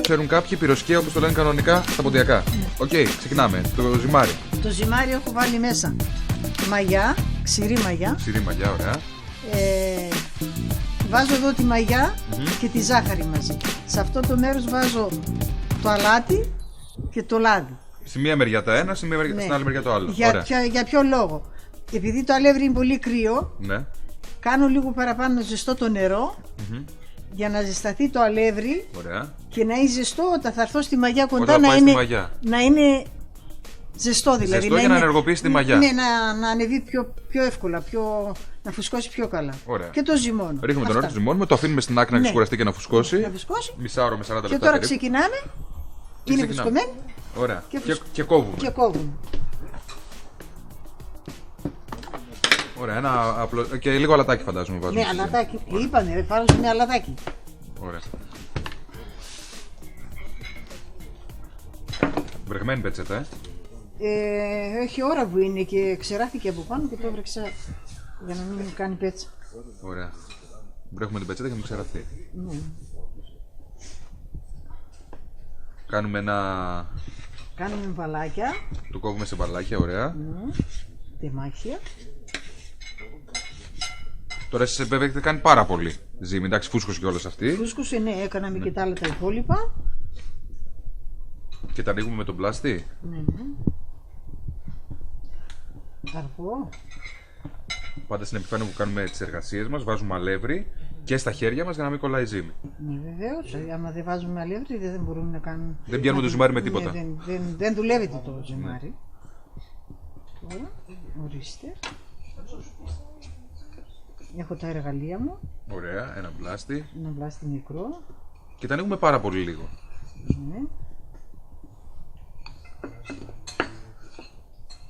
Ξέρουν κάποιοι πυροσκεία όπως το λένε κανονικά στα ποντιακά. Οκ, ξεκινάμε. Το ζυμάρι. Το ζυμάρι έχω βάλει μέσα μαγιά, ξηρή μαγιά. Ξηρή μαγιά, ωραία. Βάζω εδώ τη μαγιά και τη ζάχαρη μαζί. Σε αυτό το μέρος βάζω το αλάτι και το λάδι. Στη μία μεριά τα ένα, στην άλλη μεριά το άλλο. Για ποιο λόγο? Επειδή το αλεύρι είναι πολύ κρύο, ναι. Κάνω λίγο παραπάνω ζεστό το νερό για να ζεσταθεί το αλεύρι. Ωραία. Και να είναι ζεστό όταν θα έρθω στη μαγιά κοντά, να είναι ζεστό δηλαδή. Ζεστό για να ενεργοποιήσει τη μαγιά. Ναι, να ανεβεί πιο εύκολα, να φουσκώσει πιο καλά. Ωραία. Και το ζυμώνω. Ρίχνουμε το νερό, το ζυμώνουμε, το αφήνουμε στην άκρη να ξεκουραστεί και να φουσκώσει. Μισάωρο με 40 λεπτά. Και τώρα ξεκινάμε. Είναι φουσκωμένη. Ωραία. Και κόβουμε. Ωραία, ένα απλό. Και λίγο αλατάκι φαντάζομαι βάζουμε. Ναι, αλατάκι. Είπαμε, βάζουμε αλατάκι. Ωραία. Βρεγμένη πετσέτα, έχει ώρα που είναι και ξεράθηκε από πάνω και το έβρεξα για να μην μου κάνει πέτσα. Ωραία. Βρέχουμε την πετσέτα και μην ξεραθεί. Ναι. Κάνουμε βαλάκια. Το κόβουμε σε βαλάκια, ωραία. Τεμάχια. Τώρα εσείς βέβαια έχετε κάνει πάρα πολύ ζύμη, εντάξει, φούσκωσε κιόλας αυτή. Φούσκωσε, ναι, έκαναμε και τα άλλα τα υπόλοιπα. Και τα ανοίγουμε με τον πλάστη. Ναι. Αργό. Πάντα στην επιφάνεια που κάνουμε τις εργασίες μας βάζουμε αλεύρι και στα χέρια μας για να μην κολλάει ζύμη. Ναι, βεβαίως. Άμα δεν βάζουμε αλεύρι δεν μπορούμε να κάνουμε. Δεν πιάνουμε το ζυμάρι με τίποτα. Ναι, δεν δουλεύεται το ζυμάρι. Τώρα, ορίστε. Έχω τα εργαλεία μου. Ωραία, ένα πλάστη. Ένα πλάστη μικρό. Και τα ανοίγουμε πάρα πολύ λίγο. Ναι.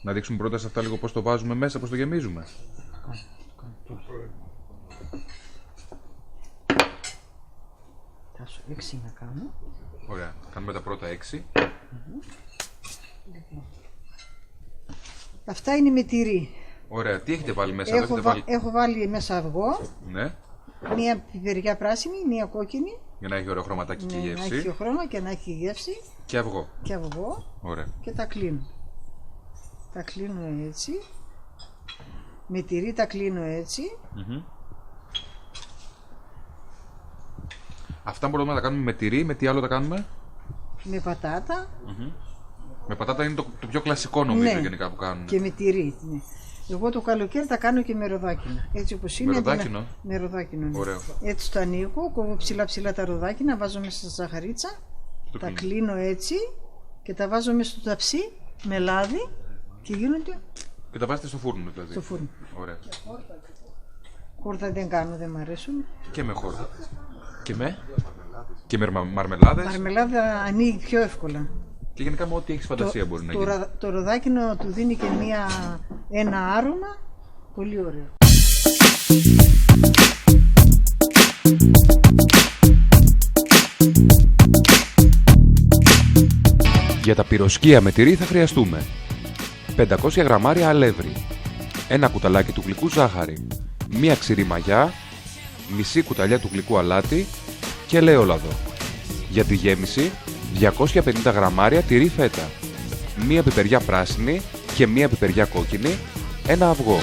Να δείξουμε πρώτα σε αυτά λίγο πώς το βάζουμε μέσα, πώς το γεμίζουμε. Θα σου 6 να κάνω. Ωραία, κάνουμε τα πρώτα 6. Αυτά είναι με τυρί. Ωραία, τι έχετε βάλει μέσα? Έχω βάλει μέσα αυγό. Ναι. Μία πιπεριά πράσινη, μία κόκκινη. Για να έχει ωραίο χρωματάκι και γεύση. Να έχει χρώμα και να έχει γεύση. Και αυγό. Ωραία. Και τα κλείνω. Τα κλείνω έτσι. Με τυρί τα κλείνω έτσι. Αυτά μπορούμε να τα κάνουμε με τυρί, με τι άλλο τα κάνουμε? Με πατάτα. Με πατάτα είναι το πιο κλασικό νομίζω γενικά που κάνουμε. Και με τυρί. Ναι. Εγώ το καλοκαίρι τα κάνω και με ροδάκινα. Έτσι όπως είναι. Με ροδάκινο? Με ροδάκινο. Ναι. Ωραίο. Έτσι το ανοίγω, κόβω ψηλά τα ροδάκινα, βάζω μέσα στη ζαχαρίτσα. Τα κλείνω έτσι και τα βάζω μέσα στο ταψί με λάδι και γίνονται. Και τα βάζετε στο φούρνο δηλαδή? Στο φούρνο. Ωραία. Χόρτα δεν κάνω, δεν μ' αρέσουν. Και με χόρτα. Και με μαρμελάδες. Μαρμελάδα ανοίγει πιο εύκολα. Και γενικά με ό,τι έχεις φαντασία μπορεί να γίνει. Το ροδάκινο του δίνει και ένα άρωμα πολύ ωραίο. Για τα πυροσκεία με τυρί θα χρειαστούμε 500 γραμμάρια αλεύρι, ένα κουταλάκι του γλυκού ζάχαρη, μία ξηρή μαγιά, μισή κουταλιά του γλυκού αλάτι και ελαιόλαδο. Για τη γέμιση 250 γραμμάρια τυρί φέτα, μία πιπεριά πράσινη και μία πιπεριά κόκκινη, ένα αυγό.